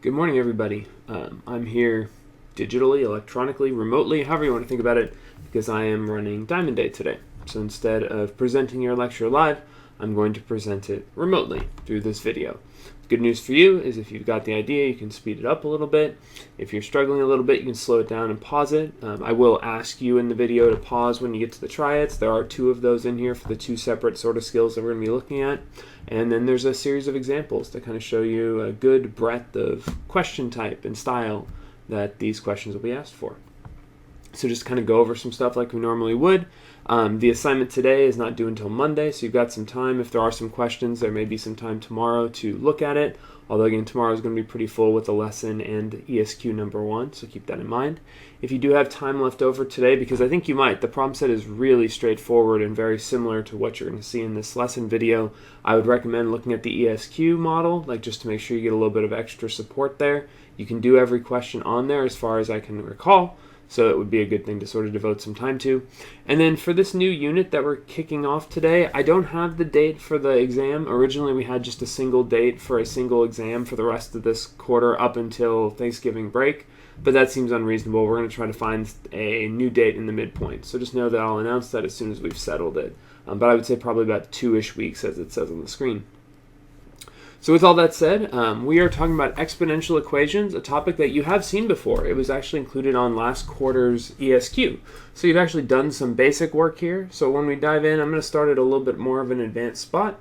Good morning, everybody. I'm here digitally, electronically, remotely, however you want to think about it, because I am running Diamond Day today. So instead of presenting your lecture live, I'm going to present it remotely through this video. Good news for you is if you've got the idea, you can speed it up a little bit. If you're struggling a little bit, you can slow it down and pause it. I will ask you in the video to pause when you get to the triads. There are 2 of those in here for the 2 separate sort of skills that we're going to be looking at. And then there's a series of examples to kind of show you a good breadth of question type and style that these questions will be asked for. So just kind of go over some stuff like we normally would. The assignment today is not due until Monday, so you've got some time. If there are some questions, there may be some time tomorrow to look at it. Although again, tomorrow is going to be pretty full with the lesson and ESQ number 1, so keep that in mind. If you do have time left over today, because I think you might, the problem set is really straightforward and very similar to what you're going to see in this lesson video. I would recommend looking at the ESQ model, like just to make sure you get a little bit of extra support there. You can do every question on there as far as I can recall. So it would be a good thing to sort of devote some time to. And then for this new unit that we're kicking off today, I don't have the date for the exam. Originally we had just a single date for a single exam for the rest of this quarter up until Thanksgiving break, but that seems unreasonable. We're going to try to find a new date in the midpoint. So just know that I'll announce that as soon as we've settled it. But I would say probably about 2-ish weeks as it says on the screen. So with all that said, we are talking about exponential equations, a topic that you have seen before. It was actually included on last quarter's ESQ. So you've actually done some basic work here. So when we dive in, I'm going to start at a little bit more of an advanced spot.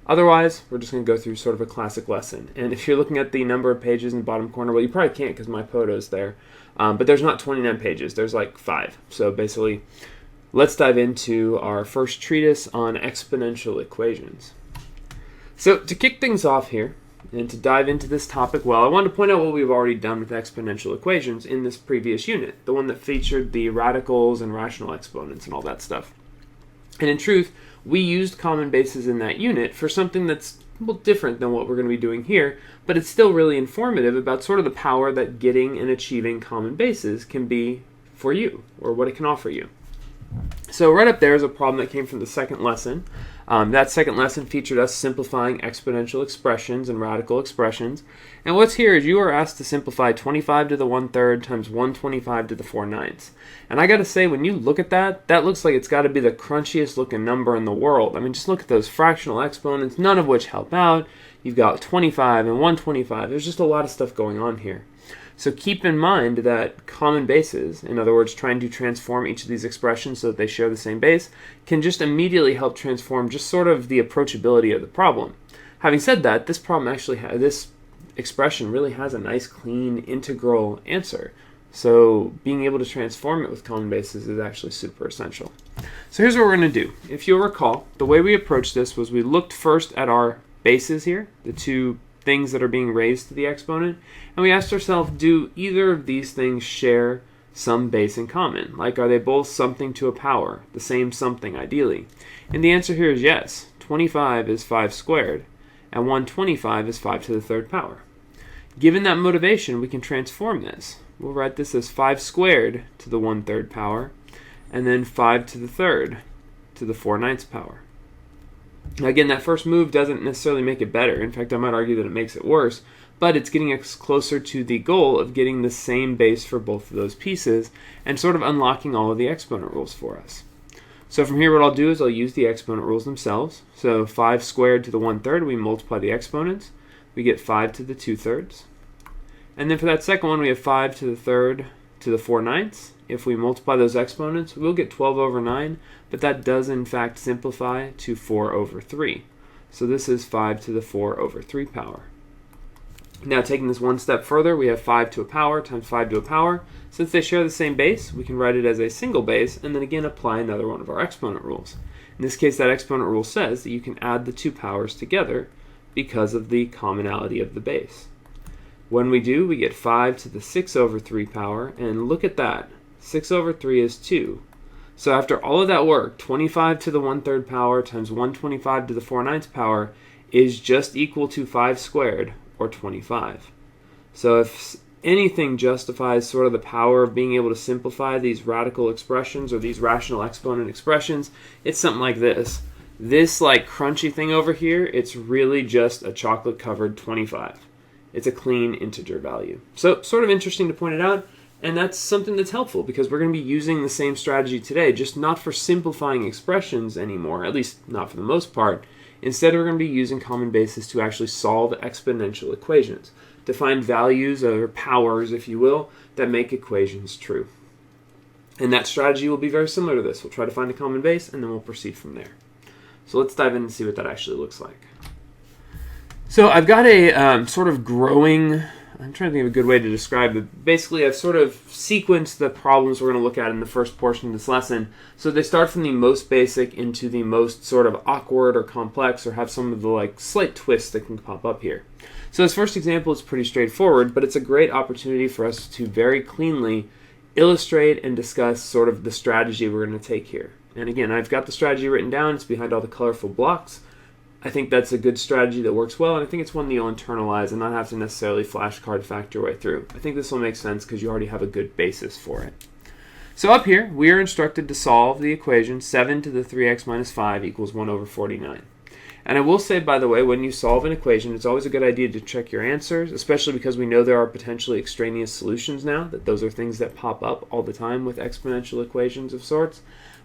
Otherwise, we're just going to go through sort of a classic lesson. And if you're looking at the number of pages in the bottom corner, well, you probably can't because my photo's there. But there's not 29 pages. There's like 5. So basically, let's dive into our first treatise on exponential equations. So to kick things off here, and to dive into this topic, well, I want to point out what we've already done with exponential equations in this previous unit, the one that featured the radicals and rational exponents and all that stuff. And in truth, we used common bases in that unit for something that's a little different than what we're going to be doing here, but it's still really informative about sort of the power that getting and achieving common bases can be for you, or what it can offer you. So right up there is a problem that came from the second lesson. That second lesson featured us simplifying exponential expressions and radical expressions. And what's here is you are asked to simplify 25 to the 1/3 times 125 to the 4/9. And I got to say, when you look at that, that looks like it's got to be the crunchiest looking number in the world. I mean, just look at those fractional exponents, none of which help out. You've got 25 and 125. There's just a lot of stuff going on here. So keep in mind that common bases, in other words, trying to transform each of these expressions so that they share the same base, can just immediately help transform just sort of the approachability of the problem. Having said that, this problem actually this expression really has a nice, clean, integral answer. So being able to transform it with common bases is actually super essential. So here's what we're going to do. If you'll recall, the way we approached this was we looked first at our bases here, the 2 things that are being raised to the exponent, and we asked ourselves, do either of these things share some base in common? Like, are they both something to a power, the same something ideally? And the answer here is yes. 25 is 5 squared, and 125 is 5 to the 3rd power. Given that motivation, we can transform this. We'll write this as 5 squared to the 1/3 power, and then 5 to the 3rd to the 4/9 power. Now again, that first move doesn't necessarily make it better. In fact, I might argue that it makes it worse, but it's getting us closer to the goal of getting the same base for both of those pieces and sort of unlocking all of the exponent rules for us. So from here, what I'll do is I'll use the exponent rules themselves. So 5 squared to the 1/3, we multiply the exponents. We get 5 to the 2/3. And then for that second one, we have 5 to the 3rd to the 4/9. If we multiply those exponents, we'll get 12 over 9, but that does in fact simplify to 4 over 3. So this is 5 to the 4 over 3 power. Now taking this one step further, we have 5 to a power times 5 to a power. Since they share the same base, we can write it as a single base and then again apply another one of our exponent rules. In this case, that exponent rule says that you can add the 2 powers together because of the commonality of the base. When we do, we get 5 to the 6 over 3 power, and look at that. 6 over 3 is 2. So after all of that work, 25 to the 1/3 power times 125 to the 4/9 power is just equal to 5 squared, or 25. So if anything justifies sort of the power of being able to simplify these radical expressions or these rational exponent expressions, it's something like this. This like crunchy thing over here, it's really just a chocolate covered 25. It's a clean integer value. So sort of interesting to point it out, and that's something that's helpful because we're going to be using the same strategy today, just not for simplifying expressions anymore, at least not for the most part. Instead, we're going to be using common bases to actually solve exponential equations, to find values or powers, if you will, that make equations true. And that strategy will be very similar to this. We'll try to find a common base, and then we'll proceed from there. So let's dive in and see what that actually looks like. So I've got a sort of growing, I'm trying to think of a good way to describe it. Basically, I've sort of sequenced the problems we're going to look at in the first portion of this lesson. So they start from the most basic into the most sort of awkward or complex, or have some of the slight twists that can pop up here. So this first example is pretty straightforward, but it's a great opportunity for us to very cleanly illustrate and discuss sort of the strategy we're going to take here. And again, I've got the strategy written down. It's behind all the colorful blocks. I think that's a good strategy that works well, and I think it's one that you'll internalize and not have to necessarily flashcard fact your way through. I think this will make sense because you already have a good basis for it. So up here, we are instructed to solve the equation 7 to the 3x minus 5 equals 1 over 49. And I will say, by the way, when you solve an equation, it's always a good idea to check your answers, especially because we know there are potentially extraneous solutions now, that those are things that pop up all the time with exponential equations of sorts.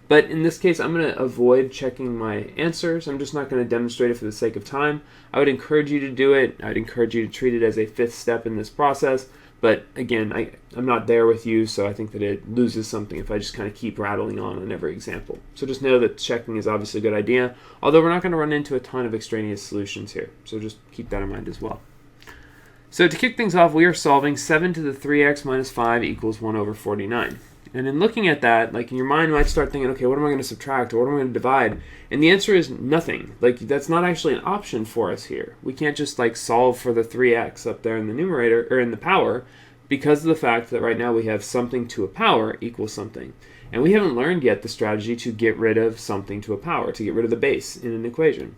But in this case, I'm going to avoid checking my answers. I'm just not going to demonstrate it for the sake of time. I would encourage you to do it. I'd encourage you to treat it as a fifth step in this process. But again, I'm not there with you, so I think that it loses something if I just kind of keep rattling on every example. So just know that checking is obviously a good idea, although we're not going to run into a ton of extraneous solutions here. So just keep that in mind as well. So to kick things off, we are solving 7 to the 3x minus 5 equals 1 over 49. And in looking at that, in your mind might start thinking, okay, what am I going to subtract, or what am I going to divide? And the answer is nothing. That's not actually an option for us here. We can't just solve for the 3x up there in the numerator, or in the power, because of the fact that right now we have something to a power equals something. And we haven't learned yet the strategy to get rid of something to a power, to get rid of the base in an equation.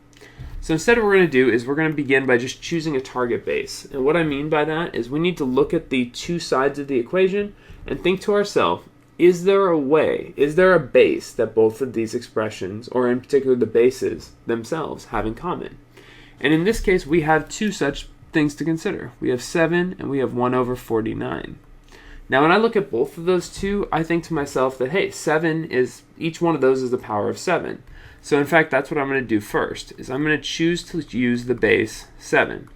So instead what we're going to do is we're going to begin by just choosing a target base. And what I mean by that is we need to look at the two sides of the equation and think to ourselves, is there a way, is there a base that both of these expressions, or in particular the bases themselves, have in common? And in this case, we have two such things to consider. We have 7 and we have 1 over 49. Now when I look at both of those two, I think to myself that, hey, 7 is, each one of those is the power of 7. So in fact, that's what I'm going to do first, is I'm going to choose to use the base 7.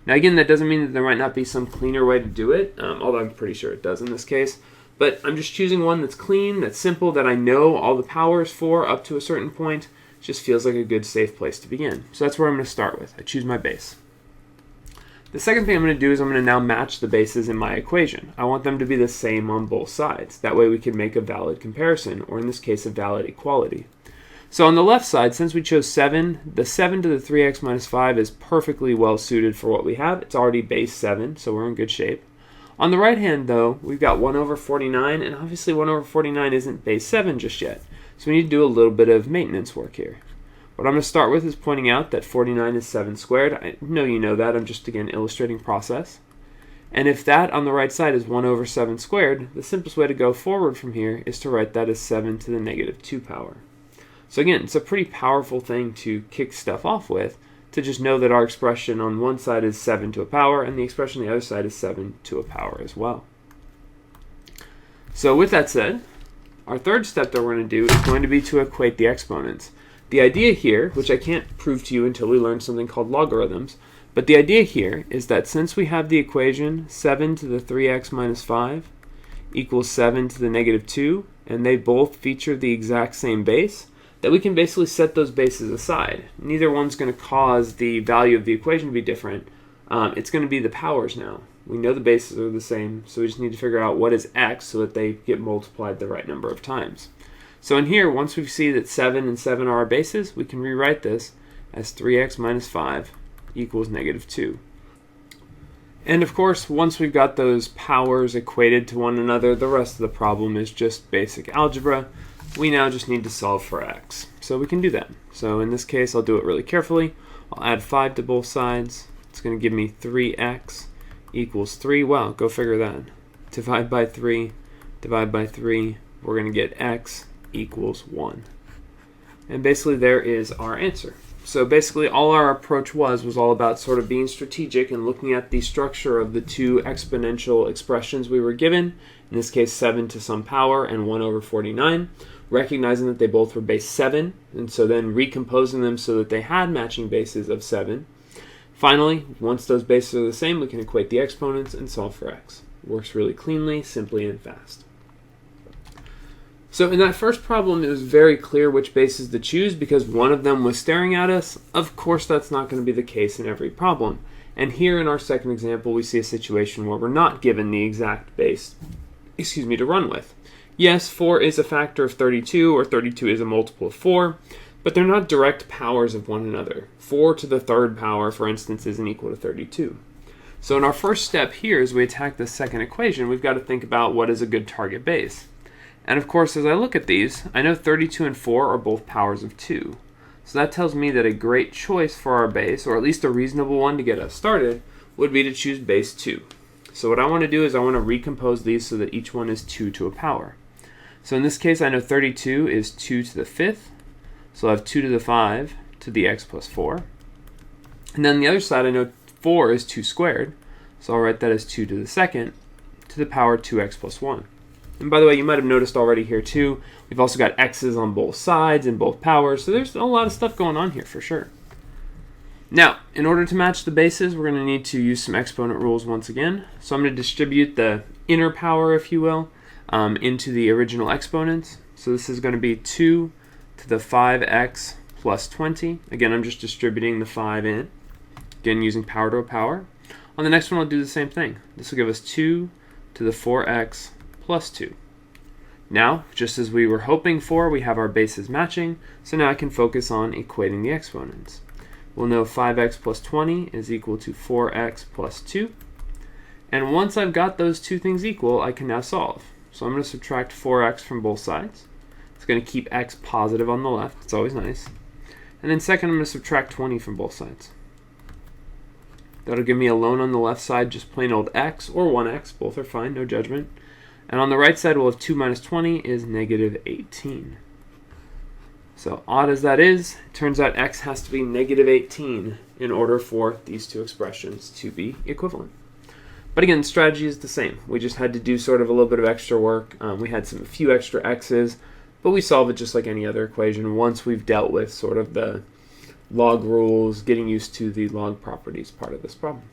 Now again, that doesn't mean that there might not be some cleaner way to do it, although I'm pretty sure it does in this case. But I'm just choosing one that's clean, that's simple, that I know all the powers for up to a certain point. It just feels like a good, safe place to begin. So that's where I'm going to start with. I choose my base. The second thing I'm going to do is I'm going to now match the bases in my equation. I want them to be the same on both sides. That way we can make a valid comparison, or in this case, a valid equality. So on the left side, since we chose 7, the 7 to the 3x minus 5 is perfectly well suited for what we have. It's already base 7, so we're in good shape. On the right hand, though, we've got 1 over 49, and obviously 1 over 49 isn't base 7 just yet. So we need to do a little bit of maintenance work here. What I'm going to start with is pointing out that 49 is 7 squared. I know you know that. I'm just, again, illustrating process. And if that on the right side is 1 over 7 squared, the simplest way to go forward from here is to write that as 7 to the negative 2 power. So again, it's a pretty powerful thing to kick stuff off with, to just know that our expression on one side is 7 to a power, and the expression on the other side is 7 to a power as well. So with that said, our third step that we're going to do is going to be to equate the exponents. The idea here, which I can't prove to you until we learn something called logarithms, but the idea here is that since we have the equation 7 to the 3x minus 5 equals 7 to the negative 2, and they both feature the exact same base, that we can basically set those bases aside. Neither one's going to cause the value of the equation to be different. It's going to be the powers now. We know the bases are the same, so we just need to figure out what is x so that they get multiplied the right number of times. So in here, once we see that 7 and 7 are our bases, we can rewrite this as 3x minus 5 equals negative 2. And of course, once we've got those powers equated to one another, the rest of the problem is just basic algebra. We now just need to solve for x. So we can do that. So in this case, I'll do it really carefully. I'll add 5 to both sides. It's going to give me 3x equals 3. Wow, go figure that. Divide by 3, divide by 3. We're going to get x equals 1. And basically there is our answer. So basically all our approach was all about sort of being strategic and looking at the structure of the two exponential expressions we were given, in this case 7 to some power and 1 over 49, recognizing that they both were base 7, and so then recomposing them so that they had matching bases of 7. Finally, once those bases are the same, we can equate the exponents and solve for x. It works really cleanly, simply, and fast. So in that first problem, it was very clear which bases to choose because one of them was staring at us. Of course, that's not going to be the case in every problem. And here in our second example, we see a situation where we're not given the exact base, to run with. Yes, 4 is a factor of 32, or 32 is a multiple of 4, but they're not direct powers of one another. 4 to the third power, for instance, isn't equal to 32. So in our first step here, as we attack the second equation, we've got to think about what is a good target base. And of course, as I look at these, I know 32 and 4 are both powers of 2. So that tells me that a great choice for our base, or at least a reasonable one to get us started, would be to choose base 2. So what I want to do is I want to recompose these so that each one is 2 to a power. So in this case, I know 32 is 2 to the 5th. So I'll have 2 to the 5 to the x plus 4. And then on the other side, I know 4 is 2 squared. So I'll write that as 2 to the 2nd to the power 2x plus 1. And by the way, you might have noticed already here too, we've also got x's on both sides and both powers, so there's a lot of stuff going on here for sure. Now, in order to match the bases, we're going to need to use some exponent rules once again. So I'm going to distribute the inner power, if you will, into the original exponents. So this is going to be 2 to the 5x plus 20. Again, I'm just distributing the 5 in, again using power to a power. On the next one, I'll do the same thing. This will give us 2 to the 4x plus 2. Now, just as we were hoping for, we have our bases matching, so now I can focus on equating the exponents. We'll know 5x plus 20 is equal to 4x plus 2. And once I've got those two things equal, I can now solve. So I'm going to subtract 4x from both sides. It's going to keep x positive on the left. It's always nice. And then second, I'm going to subtract 20 from both sides. That'll give me alone on the left side just plain old x, or 1x. Both are fine, no judgment. And on the right side, we'll have 2 minus 20 is negative 18. So odd as that is, it turns out x has to be negative 18 in order for these two expressions to be equivalent. But again, the strategy is the same. We just had to do sort of a little bit of extra work. We had a few extra x's, but we solve it just like any other equation once we've dealt with sort of the log rules, getting used to the log properties part of this problem.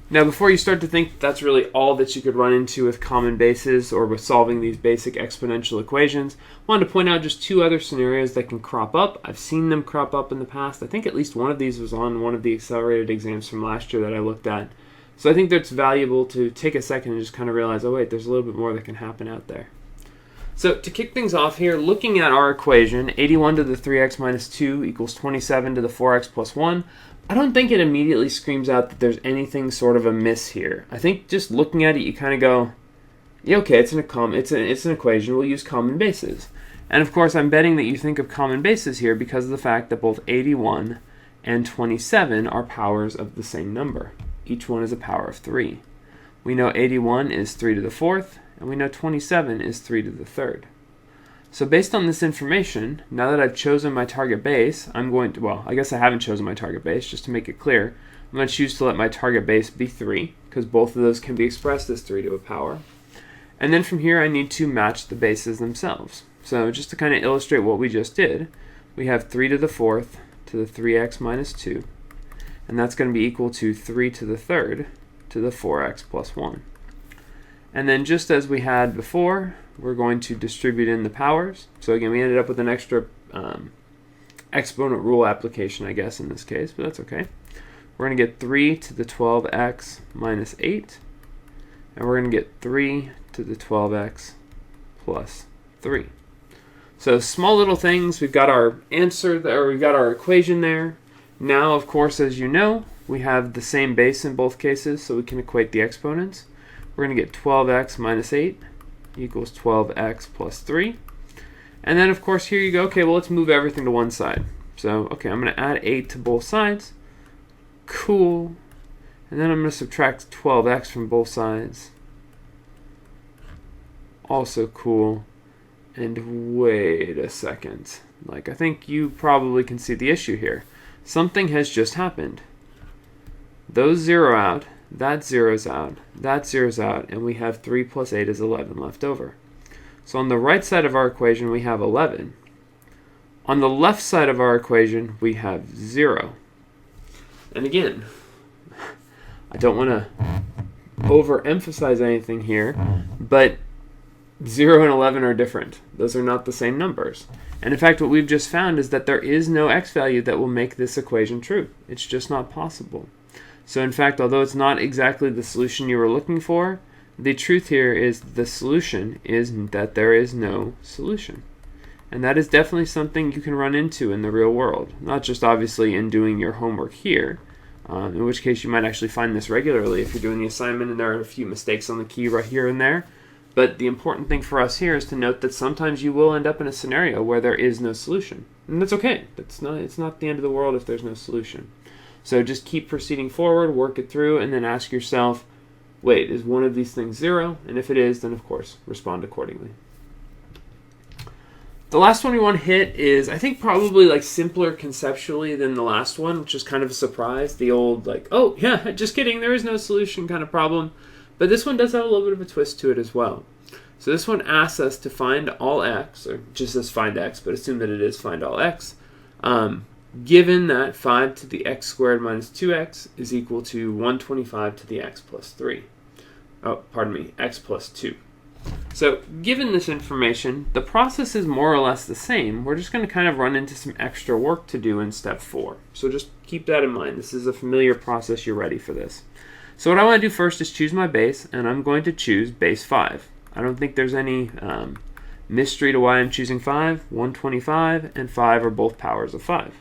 Now, before you start to think that's really all that you could run into with common bases or with solving these basic exponential equations, I wanted to point out just two other scenarios that can crop up. I've seen them crop up in the past. I think at least one of these was on one of the accelerated exams from last year that I looked at. So I think that's valuable to take a second and just kind of realize, oh wait, there's a little bit more that can happen out there. So to kick things off here, looking at our equation, 81 to the 3x minus 2 equals 27 to the 4x plus 1, I don't think it immediately screams out that there's anything sort of amiss here. I think just looking at it, you kind of go, yeah, okay, it's an equation. We'll use common bases. And of course, I'm betting that you think of common bases here because of the fact that both 81 and 27 are powers of the same number. Each one is a power of 3. We know 81 is 3 to the 4th, and we know 27 is 3 to the 3rd. So based on this information, now that I've chosen my target base, I'm going to, well, I guess I haven't chosen my target base, just to make it clear. I'm going to choose to let my target base be 3, because both of those can be expressed as 3 to a power. And then from here, I need to match the bases themselves. So just to kind of illustrate what we just did, we have 3 to the 4th to the 3x minus 2, and that's going to be equal to 3 to the 3rd to the 4x plus 1. And then just as we had before, we're going to distribute in the powers. So again, we ended up with an extra exponent rule application, I guess, in this case, but that's okay. We're going to get 3 to the 12x minus 8, and we're going to get 3 to the 12x plus 3. So small little things. We've got our answer there, or we've got our equation there. Now, of course, as you know, we have the same base in both cases, so we can equate the exponents. We're going to get 12x minus 8 equals 12x plus 3. And then, of course, here you go. Okay, well, let's move everything to one side. So, okay, I'm going to add 8 to both sides. Cool. And then I'm going to subtract 12x from both sides. Also cool. And wait a second. Like, I think you probably can see the issue here. Something has just happened. Those zero out, that zeroes out, that zeroes out, and we have 3 plus 8 is 11 left over. So on the right side of our equation, we have 11. On the left side of our equation, we have 0. And again, I don't want to overemphasize anything here, but 0 and 11 are different. Those are not the same numbers. And in fact, what we've just found is that there is no x value that will make this equation true. It's just not possible. So in fact, although it's not exactly the solution you were looking for, the truth here is the solution is that there is no solution. And that is definitely something you can run into in the real world, not just obviously in doing your homework here, in which case you might actually find this regularly if you're doing the assignment and there are a few mistakes on the key right here and there. But the important thing for us here is to note that sometimes you will end up in a scenario where there is no solution. And that's okay. It's not the end of the world if there's no solution. So just keep proceeding forward, work it through, and then ask yourself, wait, is one of these things 0? And if it is, then of course, respond accordingly. The last one we want to hit is, I think, probably like simpler conceptually than the last one, which is kind of a surprise. The old like, oh yeah, just kidding, there is no solution kind of problem. But this one does have a little bit of a twist to it as well. So this one asks us to find all x, or just says find x, but assume that it is find all x, given that 5 to the x squared minus 2x is equal to 125 to the x plus 3. Oh, pardon me, x plus 2. So given this information, the process is more or less the same. We're just going to kind of run into some extra work to do in step 4. So just keep that in mind. This is a familiar process. You're ready for this. So what I want to do first is choose my base, and I'm going to choose base 5. I don't think there's any mystery to why I'm choosing 5. 125 and 5 are both powers of 5.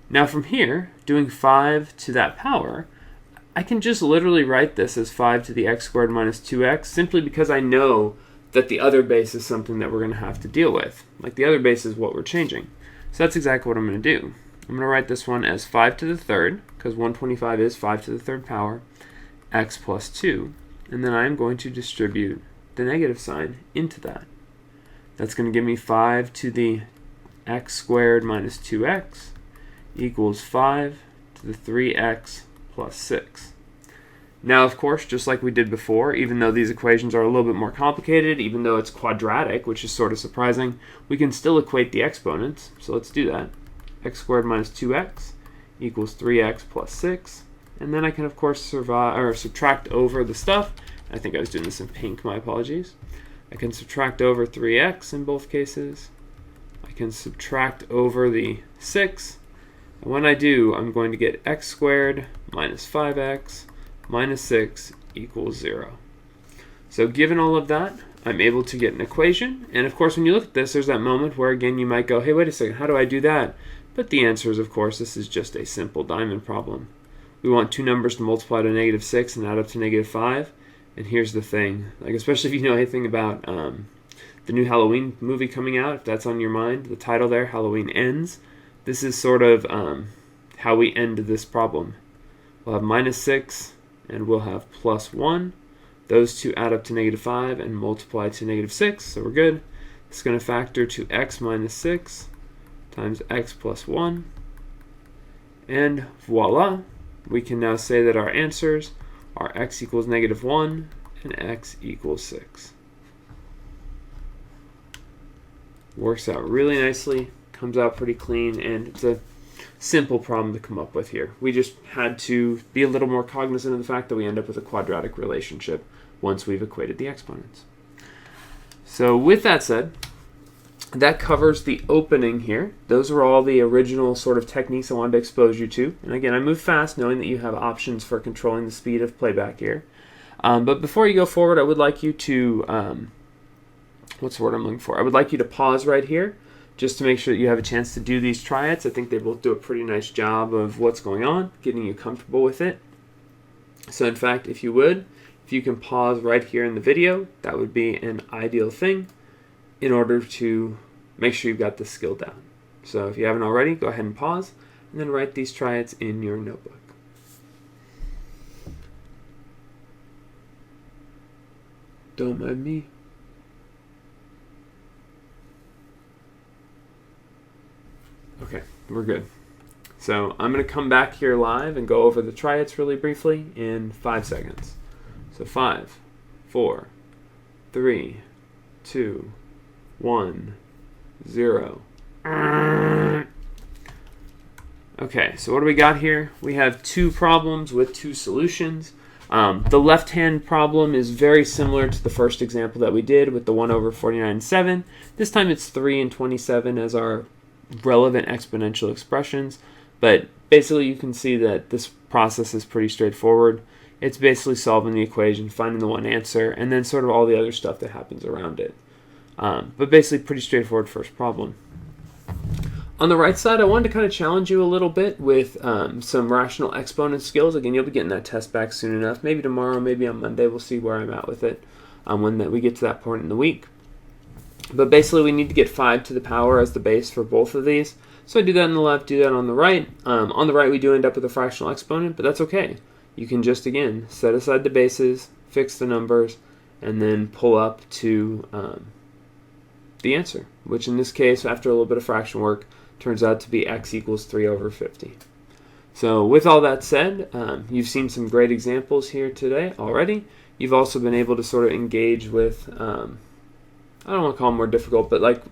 Now from here, doing 5 to that power, I can just literally write this as 5 to the x squared minus 2x simply because I know that the other base is something that we're going to have to deal with. Like the other base is what we're changing. So that's exactly what I'm going to do. I'm going to write this one as 5 to the third, because 125 is 5 to the third power, x plus 2. And then I'm going to distribute the negative sign into that. That's going to give me 5 to the x squared minus 2x equals 5 to the 3x plus 6. Now, of course, just like we did before, even though these equations are a little bit more complicated, even though it's quadratic, which is sort of surprising, we can still equate the exponents. So let's do that. X squared minus 2x equals 3x plus 6. And then I can, of course, subtract over the stuff. I think I was doing this in pink, my apologies. I can subtract over 3x in both cases. I can subtract over the 6. And when I do, I'm going to get x squared minus 5x minus 6 equals 0. So given all of that, I'm able to get an equation. And of course, when you look at this, there's that moment where, again, you might go, hey, wait a second, how do I do that? But the answer is, of course, this is just a simple diamond problem. We want two numbers to multiply to negative 6 and add up to negative 5. And here's the thing, like especially if you know anything about the new Halloween movie coming out, if that's on your mind, the title there, Halloween Ends, this is sort of how we end this problem. We'll have minus 6 and we'll have plus 1. Those two add up to negative 5 and multiply to negative 6, so we're good. It's going to factor to x minus 6 times x plus 1. And voila, we can now say that our answers are x equals negative 1 and x equals 6. Works out really nicely, comes out pretty clean, and it's a simple problem to come up with here. We just had to be a little more cognizant of the fact that we end up with a quadratic relationship once we've equated the exponents. So with that said, that covers the opening here. Those are all the original sort of techniques I wanted to expose you to. And again, I move fast knowing that you have options for controlling the speed of playback here. But before you go forward, I would like you to, what's the word I'm looking for? I would like you to pause right here just to make sure that you have a chance to do these triads. I think they both do a pretty nice job of what's going on, getting you comfortable with it. So in fact, if you can pause right here in the video, that would be an ideal thing in order to make sure you've got the skill down. So if you haven't already, go ahead and pause and then write these triads in your notebook. Don't mind me. we're good. So I'm going to come back here live and go over the try-its really briefly in 5 seconds. So 5, 4, 3, 2, 1, 0. Okay, so what do we got here? We have 2 problems with 2 solutions. The left-hand problem is very similar to the first example that we did with the 1 over 49 and 7. This time it's 3 and 27 as our relevant exponential expressions. But basically you can see that this process is pretty straightforward. It's basically solving the equation, finding the one answer, and then sort of all the other stuff that happens around it. But basically pretty straightforward first problem. On the right side, I wanted to kind of challenge you a little bit with some rational exponent skills. Again, you'll be getting that test back soon enough. Maybe tomorrow, maybe on Monday. We'll see where I'm at with it when we get to that point in the week. But basically, we need to get 5 to the power as the base for both of these. So I do that on the left, do that on the right. On the right, we do end up with a fractional exponent, but that's okay. You can just, again, set aside the bases, fix the numbers, and then pull up to the answer, which in this case, after a little bit of fraction work, turns out to be x equals 3 over 50. So with all that said, you've seen some great examples here today already. You've also been able to sort of engage with, I don't want to call them more difficult, but like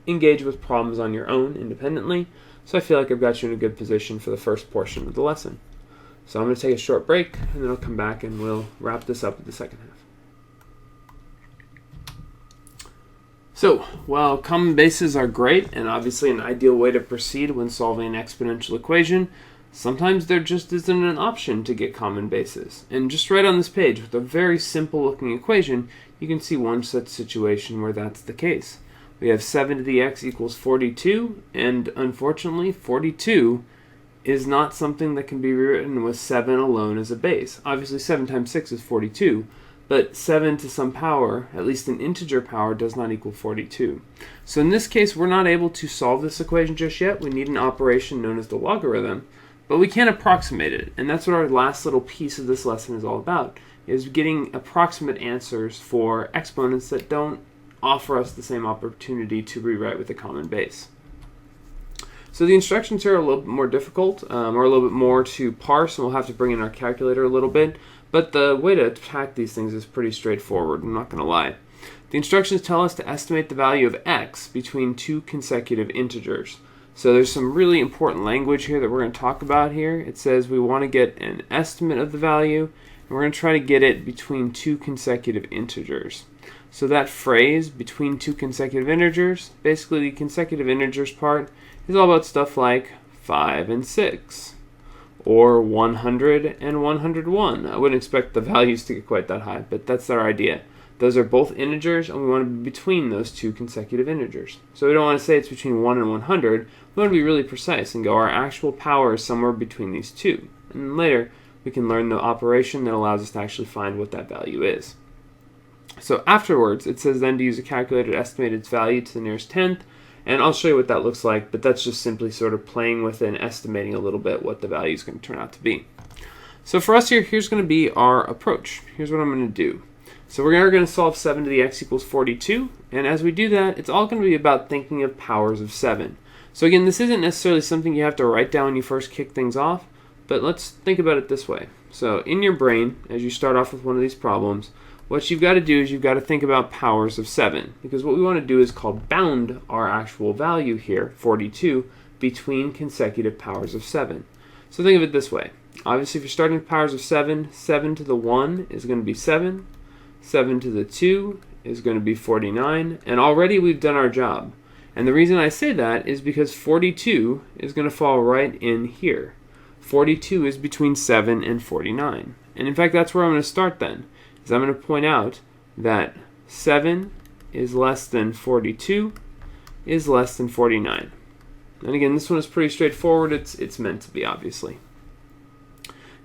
engage with problems on your own independently. So I feel like I've got you in a good position for the first portion of the lesson. So I'm going to take a short break, and then I'll come back and we'll wrap this up with the second half. So, while common bases are great and obviously an ideal way to proceed when solving an exponential equation, sometimes there just isn't an option to get common bases. And just right on this page, with a very simple looking equation, you can see one such situation where that's the case. We have 7 to the x equals 42, and unfortunately 42 is not something that can be rewritten with 7 alone as a base. Obviously 7 times 6 is 42, but 7 to some power, at least an integer power, does not equal 42. So in this case, we're not able to solve this equation just yet. We need an operation known as the logarithm, but we can approximate it. And that's what our last little piece of this lesson is all about, is getting approximate answers for exponents that don't offer us the same opportunity to rewrite with a common base. So the instructions here are a little bit more difficult, or a little bit more to parse, and we'll have to bring in our calculator a little bit. But the way to attack these things is pretty straightforward, I'm not going to lie. The instructions tell us to estimate the value of x between 2 consecutive integers. So there's some really important language here that we're going to talk about here. It says we want to get an estimate of the value, and we're going to try to get it between 2 consecutive integers. So that phrase, between 2 consecutive integers, basically the consecutive integers part is all about stuff like 5 and 6. Or 100 and 101. I wouldn't expect the values to get quite that high, but that's our idea. Those are both integers, and we want to be between those 2 consecutive integers. So we don't want to say it's between 1 and 100. We want to be really precise and go our actual power is somewhere between these 2. And then later, we can learn the operation that allows us to actually find what that value is. So afterwards, it says then to use a calculator to estimate its value to the nearest tenth. And I'll show you what that looks like, but that's just simply sort of playing with it and estimating a little bit what the value is going to turn out to be. So for us here, here's going to be our approach. Here's what I'm going to do. So we're going to solve 7 to the x equals 42, and as we do that, it's all going to be about thinking of powers of 7. So again, this isn't necessarily something you have to write down when you first kick things off, but let's think about it this way. So in your brain, as you start off with one of these problems, what you've got to do is you've got to think about powers of 7, because what we want to do is called bound our actual value here, 42, between consecutive powers of 7. So think of it this way. Obviously, if you're starting with powers of 7, 7 to the 1 is going to be 7, 7 to the 2 is going to be 49, and already we've done our job. And the reason I say that is because 42 is going to fall right in here. 42 is between 7 and 49. And in fact, that's where I'm going to start then. Is I'm going to point out that 7 is less than 42 is less than 49. And again, this one is pretty straightforward. It's meant to be, obviously.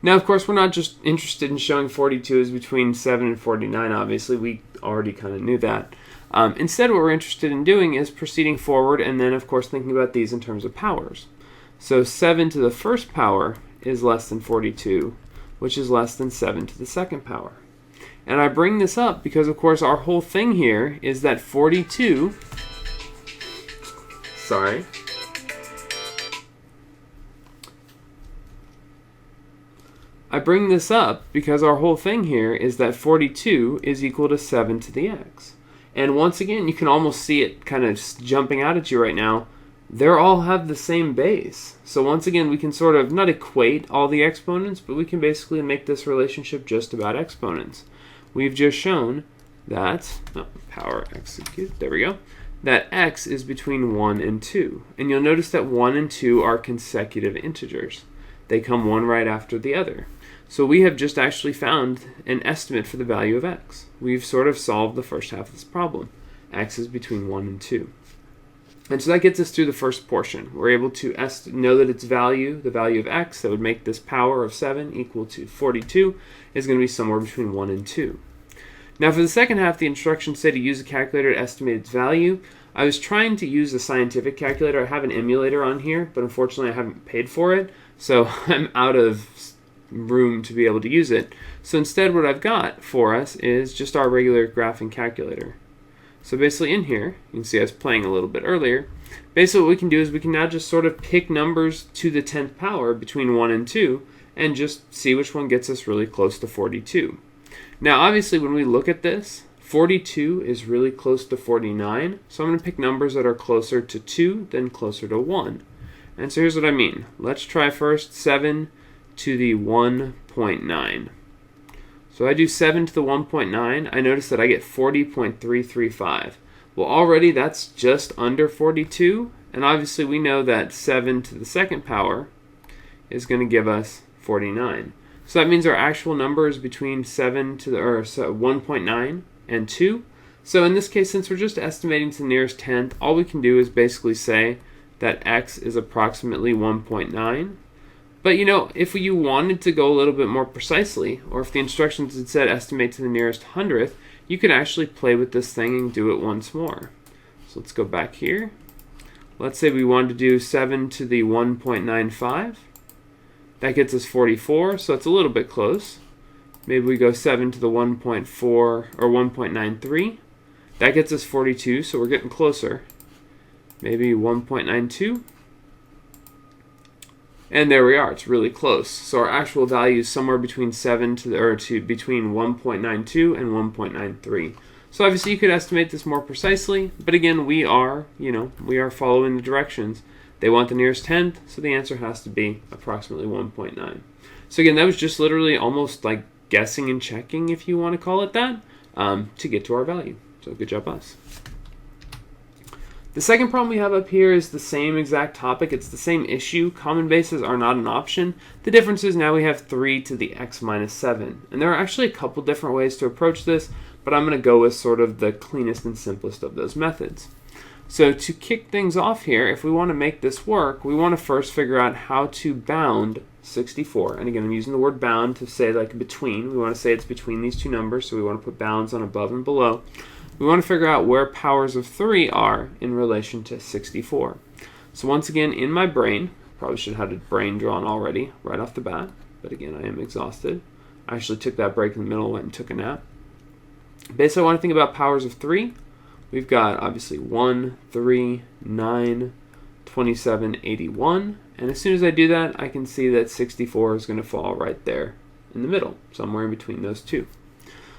Now, of course, we're not just interested in showing 42 is between 7 and 49, obviously. We already kind of knew that. Instead, what we're interested in doing is proceeding forward and then, of course, thinking about these in terms of powers. So 7 to the first power is less than 42, which is less than 7 to the second power. And I bring this up because, of course, our whole thing here is that 42, I bring this up because our whole thing here is that 42 is equal to 7 to the x. And once again, you can almost see it kind of just jumping out at you right now. They all have the same base. So once again, we can sort of not equate all the exponents, but we can basically make this relationship just about exponents. We've just shown that, power execute, there we go, that x is between 1 and 2. And you'll notice that 1 and 2 are consecutive integers. They come one right after the other. So we have just actually found an estimate for the value of x. We've sort of solved the first half of this problem. X is between 1 and 2. And so that gets us through the first portion. We're able to know that its value, the value of x, that would make this power of 7 equal to 42, is going to be somewhere between 1 and 2. Now for the second half, the instructions say to use a calculator to estimate its value. I was trying to use a scientific calculator. I have an emulator on here, but unfortunately I haven't paid for it, so I'm out of room to be able to use it. So instead what I've got for us is just our regular graphing calculator. So basically in here, you can see I was playing a little bit earlier. Basically what we can do is we can now just sort of pick numbers to the 10th power between 1 and 2 and just see which one gets us really close to 42. Now obviously when we look at this, 42 is really close to 49, so I'm going to pick numbers that are closer to 2 than closer to 1. And so here's what I mean. Let's try first 7 to the 1.9. So I do 7 to the 1.9. I notice that I get 40.335. Well, already that's just under 42, and obviously we know that 7 to the second power is going to give us 49. So that means our actual number is between 1.9 and 2. So in this case, since we're just estimating to the nearest tenth, all we can do is basically say that x is approximately 1.9. But you know, if you wanted to go a little bit more precisely, or if the instructions had said estimate to the nearest hundredth, you could actually play with this thing and do it once more. So let's go back here. Let's say we wanted to do 7 to the 1.95. That gets us 44, so it's a little bit close. Maybe we go 7 to the 1.4 or 1.93. That gets us 42, so we're getting closer. Maybe 1.92. And there we are, it's really close. So our actual value is somewhere between between 1.92 and 1.93. So obviously you could estimate this more precisely, but again, we are following the directions. They want the nearest tenth, so the answer has to be approximately 1.9. So again, that was just literally almost like guessing and checking, if you want to call it that, to get to our value. So good job, us. The second problem we have up here is the same exact topic. It's the same issue. Common bases are not an option. The difference is now we have 3 to the x minus 7. And there are actually a couple different ways to approach this, but I'm going to go with sort of the cleanest and simplest of those methods. So to kick things off here, if we want to make this work, we want to first figure out how to bound 64. And again, I'm using the word bound to say like between. We want to say it's between these two numbers, so we want to put bounds on above and below. We want to figure out where powers of 3 are in relation to 64. So once again, in my brain, probably should have had a brain drawn already right off the bat, but again, I am exhausted. I actually took that break in the middle, went and took a nap. Basically, I want to think about powers of 3. We've got obviously 1, 3, 9, 27, 81. And as soon as I do that, I can see that 64 is going to fall right there in the middle, somewhere in between those two.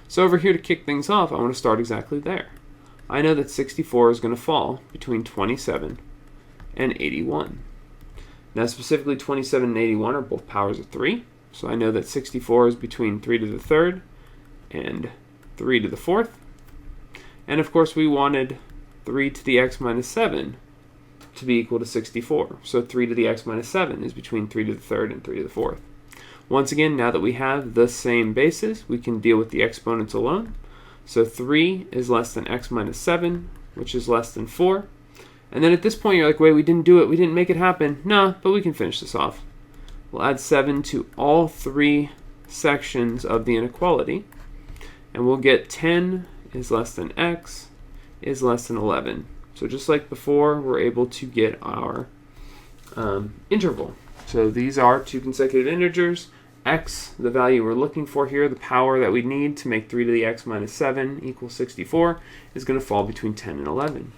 So over here to kick things off, I want to start exactly there. I know that 64 is going to fall between 27 and 81. Now specifically 27 and 81 are both powers of 3. So I know that 64 is between 3 to the third and 3 to the fourth. And of course we wanted 3 to the x minus 7 to be equal to 64. So 3 to the x minus 7 is between 3 to the third and 3 to the fourth. Once again, now that we have the same basis, we can deal with the exponents alone. So 3 is less than x minus 7, which is less than 4. And then at this point, you're like, wait, we didn't do it. We didn't make it happen. No, but we can finish this off. We'll add 7 to all 3 sections of the inequality. And we'll get 10 is less than x is less than 11. So just like before, we're able to get our interval. So these are two consecutive integers. X, the value we're looking for here, the power that we need to make 3 to the x minus 7 equals 64, is going to fall between 10 and 11.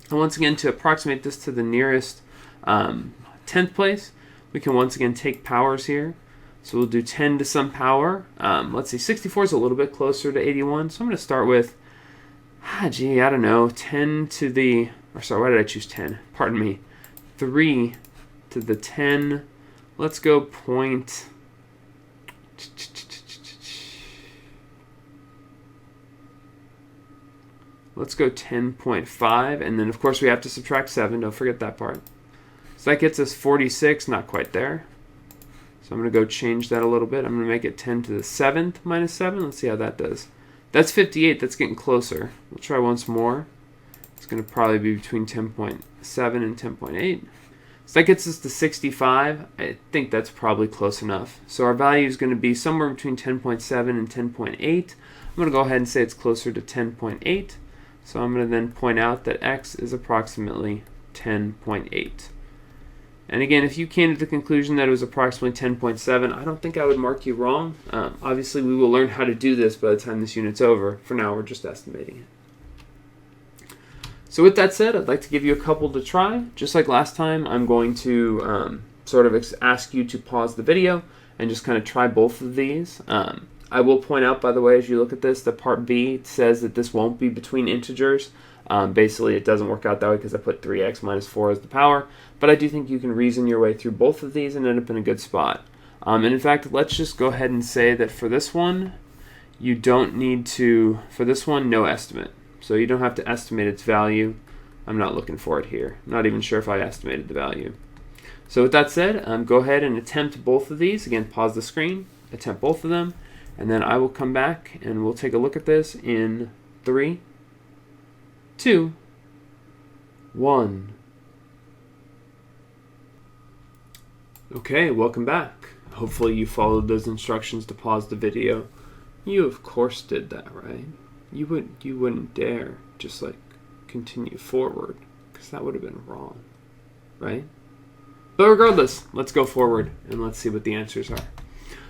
And once again, to approximate this to the nearest 10th place, we can once again take powers here. So we'll do 10 to some power. Let's see, 64 is a little bit closer to 81. So I'm going to start with, I don't know, 10 to the, or sorry, why did I choose 10? Pardon me. 3 to the 10. Let's go point. Let's go 10.5, and then of course we have to subtract 7. Don't forget that part. So that gets us 46, not quite there. So I'm going to go change that a little bit. I'm going to make it 10 to the 7th minus 7. Let's see how that does. That's 58. That's getting closer. We'll try once more. It's going to probably be between 10.7 and 10.8. So that gets us to 65. I think that's probably close enough. So our value is going to be somewhere between 10.7 and 10.8. I'm going to go ahead and say it's closer to 10.8. So I'm going to then point out that x is approximately 10.8. And again, if you came to the conclusion that it was approximately 10.7, I don't think I would mark you wrong. Obviously, we will learn how to do this by the time this unit's over. For now, we're just estimating it. So with that said, I'd like to give you a couple to try. Just like last time, I'm going to sort of ask you to pause the video and just kind of try both of these. I will point out, by the way, as you look at this, that part B says that this won't be between integers. Basically, it doesn't work out that way because I put 3x minus 4 as the power. But I do think you can reason your way through both of these and end up in a good spot. And in fact, let's just go ahead and say that for this one, you don't need to, for this one, no estimate. So you don't have to estimate its value. I'm not looking for it here. I'm not even sure if I estimated the value. So with that said, go ahead and attempt both of these. Again, pause the screen, attempt both of them, and then I will come back and we'll take a look at this in 3, 2, 1. Okay, welcome back. Hopefully you followed those instructions to pause the video. You of course did that, right? You wouldn't dare just like continue forward, because that would have been wrong, right? But regardless, let's go forward and let's see what the answers are.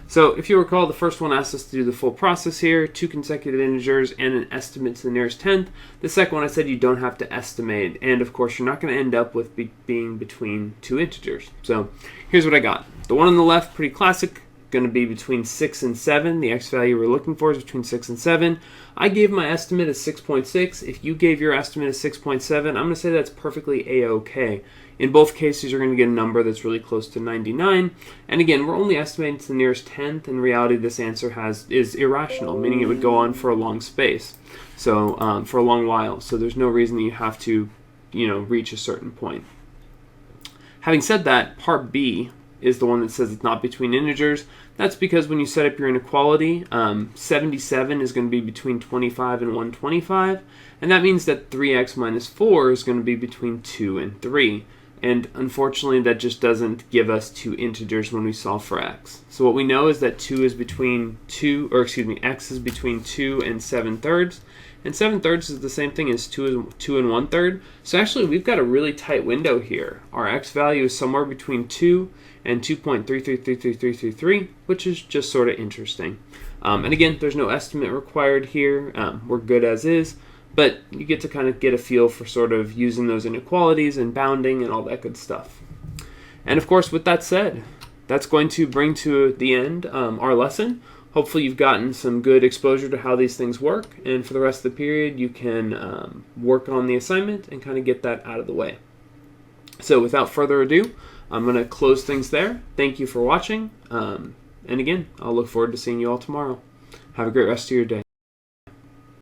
So if you recall, the first one asked us to do the full process here, 2 consecutive integers and an estimate to the nearest tenth. The second one I said you don't have to estimate, and of course you're not going to end up with being between 2 integers. So here's what I got. The one on the left, pretty classic, going to be between 6 and 7. The x value we're looking for is between 6 and 7. I gave my estimate as 6.6. If you gave your estimate as 6.7, I'm going to say that's perfectly a-okay. In both cases, you're going to get a number that's really close to 99. And again, we're only estimating to the nearest tenth. In reality, this answer is irrational, meaning it would go on for a long space, so for a long while. So there's no reason that you have to, reach a certain point. Having said that, part B is the one that says it's not between integers. That's because when you set up your inequality, 77 is going to be between 25 and 125, and that means that 3x minus 4 is going to be between 2 and 3. And unfortunately, that just doesn't give us 2 integers when we solve for x. So what we know is that x is between 2 and 7/3. And 7/3 is the same thing as 2 and 1/3. So actually, we've got a really tight window here. Our x value is somewhere between 2 and 2.333333, which is just sort of interesting. And again, there's no estimate required here. We're good as is. But you get to kind of get a feel for sort of using those inequalities and bounding and all that good stuff. And of course, with that said, that's going to bring to the end our lesson. Hopefully you've gotten some good exposure to how these things work. And for the rest of the period, you can work on the assignment and kind of get that out of the way. So without further ado, I'm going to close things there. Thank you for watching. And again, I'll look forward to seeing you all tomorrow. Have a great rest of your day.